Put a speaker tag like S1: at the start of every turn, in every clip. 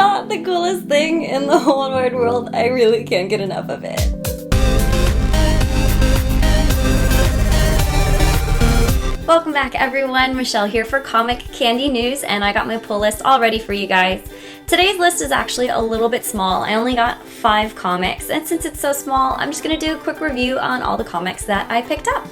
S1: not the coolest thing in the whole wide world? I really can't get enough of it. Welcome back everyone, Michelle here for Comic Candy News, and I got my pull list all ready for you guys. Today's list is actually a little bit small. I only got 5 comics, and since it's so small, I'm just going to do a quick review on all the comics that I picked up.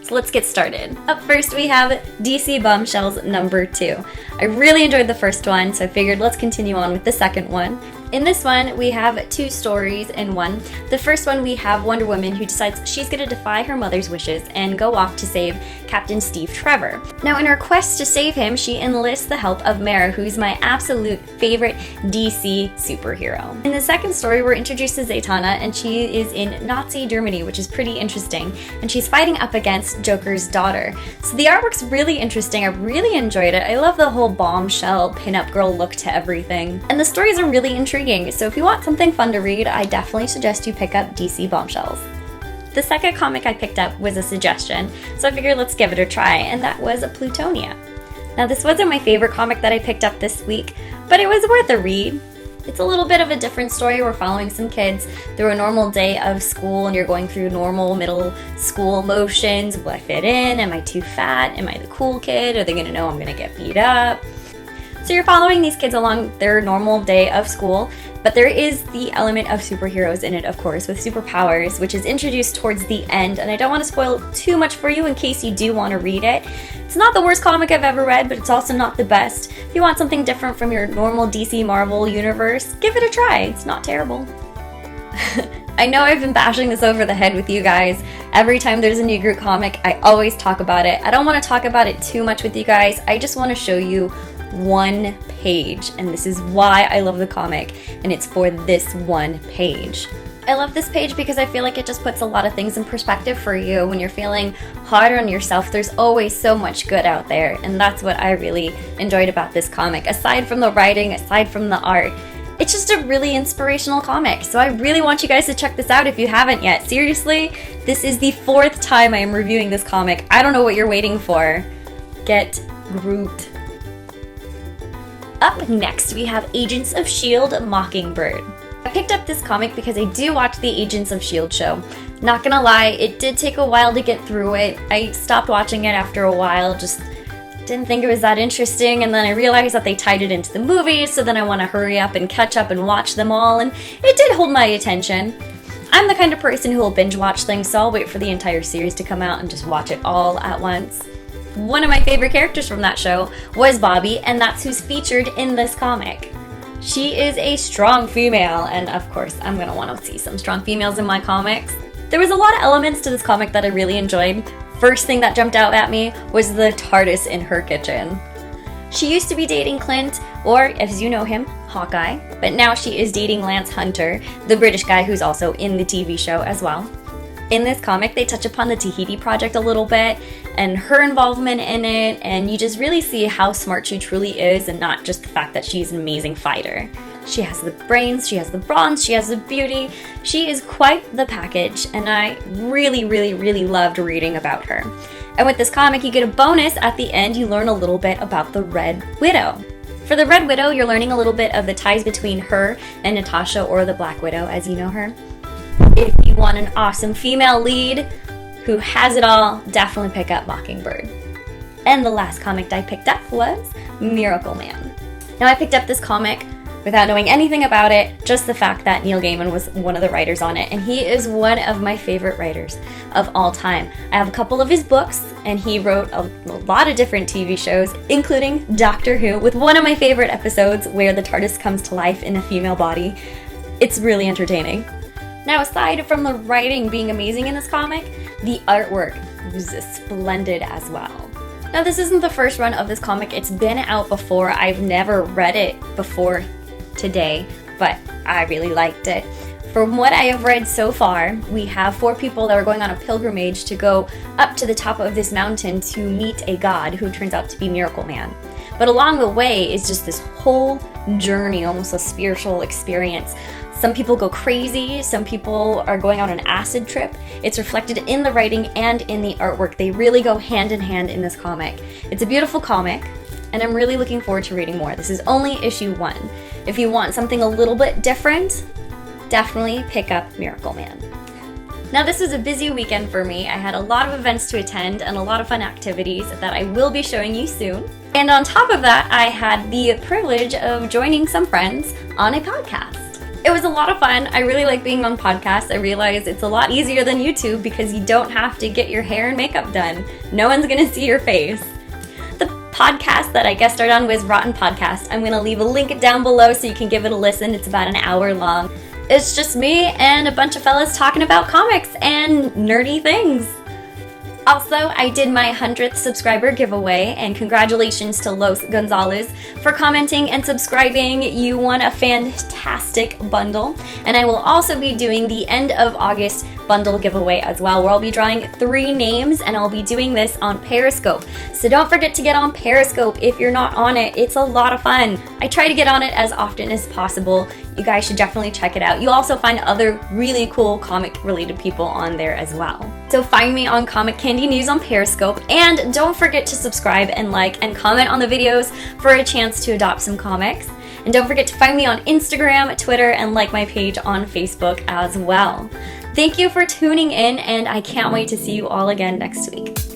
S1: So let's get started. Up first we have DC Bombshells number 2. I really enjoyed the first one, so I figured let's continue on with the second one. In this one, we have 2 stories in one. The first one, we have Wonder Woman who decides she's going to defy her mother's wishes and go off to save Captain Steve Trevor. Now, in her quest to save him, she enlists the help of Mara, who's my absolute favorite DC superhero. In the second story, we're introduced to Zatanna, and she is in Nazi Germany, which is pretty interesting, and she's fighting up against Joker's daughter. So the artwork's really interesting. I really enjoyed it. I love the whole bombshell pinup girl look to everything, and the stories are really intriguing. So if you want something fun to read, I definitely suggest you pick up DC Bombshells. The second comic I picked up was a suggestion, so I figured let's give it a try, and that was Plutonia. Now this wasn't my favorite comic that I picked up this week, but it was worth a read. It's a little bit of a different story. We're following some kids through a normal day of school, and you're going through normal middle school motions. Will I fit in? Am I too fat? Am I the cool kid? Are they going to know I'm going to get beat up? So you're following these kids along their normal day of school, but there is the element of superheroes in it, of course, with superpowers, which is introduced towards the end, and I don't want to spoil too much for you in case you do want to read it. It's not the worst comic I've ever read, but it's also not the best. If you want something different from your normal DC Marvel universe, give it a try. It's not terrible. I know I've been bashing this over the head with you guys. Every time there's a new group comic, I always talk about it. I don't want to talk about it too much with you guys. I just want to show you one page, and this is why I love the comic, and it's for this one page. I love this page because I feel like it just puts a lot of things in perspective for you when you're feeling hard on yourself. There's always so much good out there, and that's what I really enjoyed about this comic. Aside from the writing, aside from the art, it's just a really inspirational comic, so I really want you guys to check this out if you haven't yet. Seriously, this is the 4th time I am reviewing this comic. I don't know what you're waiting for. Get Groot. Up next, we have Agents of S.H.I.E.L.D. Mockingbird. I picked up this comic because I do watch the Agents of S.H.I.E.L.D. show. Not gonna lie, it did take a while to get through it. I stopped watching it after a while, just didn't think it was that interesting, and then I realized that they tied it into the movies, so then I want to hurry up and catch up and watch them all, and it did hold my attention. I'm the kind of person who will binge watch things, so I'll wait for the entire series to come out and just watch it all at once. One of my favorite characters from that show was Bobby, and that's who's featured in this comic. She is a strong female, and of course I'm going to want to see some strong females in my comics. There was a lot of elements to this comic that I really enjoyed. First thing that jumped out at me was the TARDIS in her kitchen. She used to be dating Clint, or as you know him, Hawkeye, but now she is dating Lance Hunter, the British guy who's also in the TV show as well. In this comic, they touch upon the Tahiti Project a little bit and her involvement in it, and you just really see how smart she truly is, and not just the fact that she's an amazing fighter. She has the brains, she has the bronze, she has the beauty. She is quite the package, and I really, really, really loved reading about her. And with this comic, you get a bonus at the end. You learn a little bit about the Red Widow. For the Red Widow, you're learning a little bit of the ties between her and Natasha, or the Black Widow as you know her. If you want an awesome female lead who has it all, definitely pick up Mockingbird. And the last comic I picked up was Miracle Man. Now I picked up this comic without knowing anything about it, just the fact that Neil Gaiman was one of the writers on it, and he is one of my favorite writers of all time. I have a couple of his books, and he wrote a lot of different TV shows, including Doctor Who, with one of my favorite episodes where the TARDIS comes to life in a female body. It's really entertaining. Now, aside from the writing being amazing in this comic, the artwork was splendid as well. Now, this isn't the first run of this comic. It's been out before. I've never read it before today, but I really liked it. From what I have read so far, we have 4 people that are going on a pilgrimage to go up to the top of this mountain to meet a god who turns out to be Miracle Man. But along the way is just this whole journey, almost a spiritual experience. Some people go crazy, some people are going on an acid trip. It's reflected in the writing and in the artwork. They really go hand in hand in this comic. It's a beautiful comic. and I'm really looking forward to reading more. This is only issue 1. If you want something a little bit different, definitely pick up Miracle Man. Now, this was a busy weekend for me. I had a lot of events to attend and a lot of fun activities that I will be showing you soon. And on top of that, I had the privilege of joining some friends on a podcast. It was a lot of fun. I really like being on podcasts. I realize it's a lot easier than YouTube because you don't have to get your hair and makeup done. No one's gonna see your face. The podcast that I guest starred on was Rotten Podcast. I'm gonna leave a link down below so you can give it a listen. It's about an hour long. It's just me and a bunch of fellas talking about comics and nerdy things. Also, I did my 100th subscriber giveaway, and congratulations to Los Gonzalez for commenting and subscribing. You won a fantastic bundle, and I will also be doing the end of August bundle giveaway as well, where I'll be drawing 3 names, and I'll be doing this on Periscope. So don't forget to get on Periscope if you're not on it. It's a lot of fun. I try to get on it as often as possible. You guys should definitely check it out. You'll also find other really cool comic-related people on there as well. So find me on Comic Candy News on Periscope, and don't forget to subscribe and like and comment on the videos for a chance to adopt some comics. And don't forget to find me on Instagram, Twitter, and like my page on Facebook as well. Thank you for tuning in, and I can't wait to see you all again next week.